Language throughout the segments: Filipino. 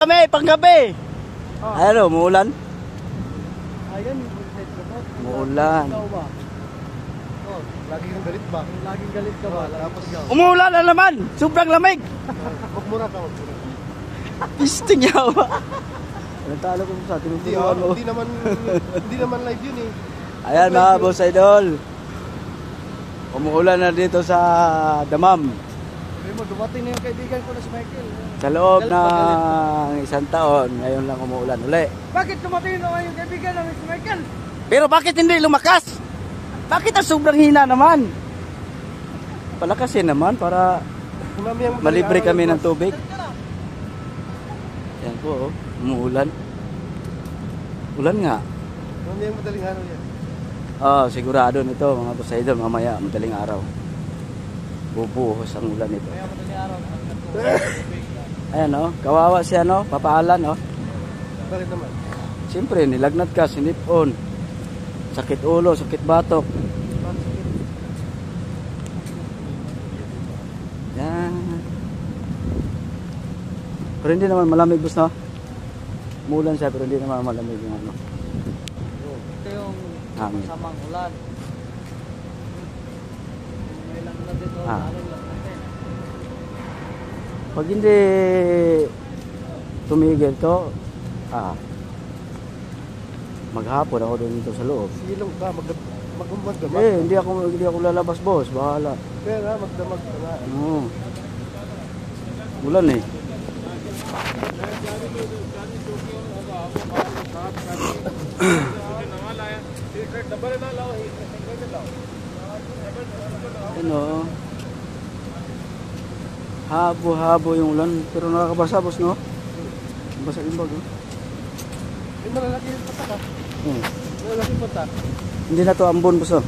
Kami, panggabi. Oh. Ano, umuulan? Ayun, Umuulan. oh, laging galit ba? Laging galit ka ba? Tapos Umuulan na naman. Sobrang lamig. magmura ka, magmura. Pisting yaw. Natalo ko sa tinuturuan mo. Hindi naman live yun eh. Ayan mga boss idol. Umuulan na dito sa Damam. Sabi mo, dumating na yung kaibigan ko na si Michael. Sa loob ng isang taon, ngayon lang umuulan uli. Bakit dumating na yung kaibigan na si Michael? Pero bakit hindi lumakas? Bakit ang sobrang hina naman? Palakasin naman para malibre kami ng tubig. Yan po, oh, umuulan. Ulan nga. Mamayang madaling araw yan. Oh, sigurado nito mga boss idol, mamaya madaling araw. Bubuhos ang ulan nito. Mamaya madaling araw. Ayan oh, kawawa siya no, papaalan oh. Bakit naman? Siyempre, nilagnat ka, sinipon. Sakit ulo, sakit batok. Yan. Pero hindi naman malamig boss no? Umulan siya pero hindi naman malamig yung ano. Ito yung hangin. masamang ulan. May lang na dito, aling lang natin. Pag hindi tumigil to, maghapon ako doon dito sa loob. Silong ka, magdamag. Hindi ako lalabas boss, bahala. Pero magdamag ka nga. Ulan eh. Ano? Habo-habo yung ulan, pero nakakabasa boss no? Basa yung bag oh. May malalaki yung patak ha? Malalaki yung patak. Hindi na to ambon boss oh.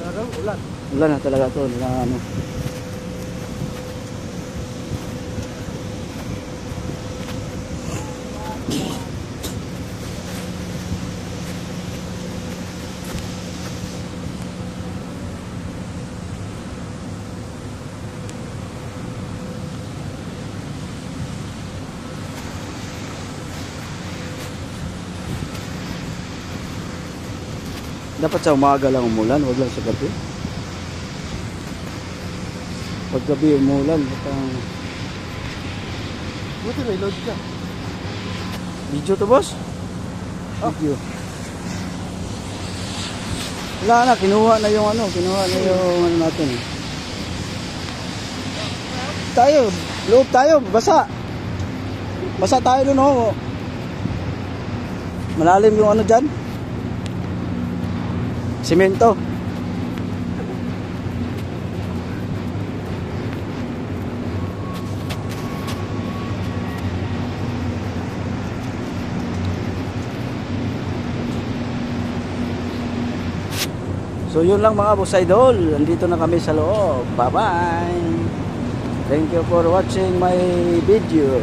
Talagang ulan. Ulan na talaga to, ano. Dapat sa umaga lang umulan, wag lang sa gabi. Pag gabi umulan, Buti may load ka. Video to boss? Video. Wala na, kinuha na yung ano natin. Tayo, loob tayo, basa. Basa tayo dun oh. Malalim yung ano dyan. Simento. So yun lang mga boss idol, andito na kami sa loob. Bye bye. Thank you for watching my video.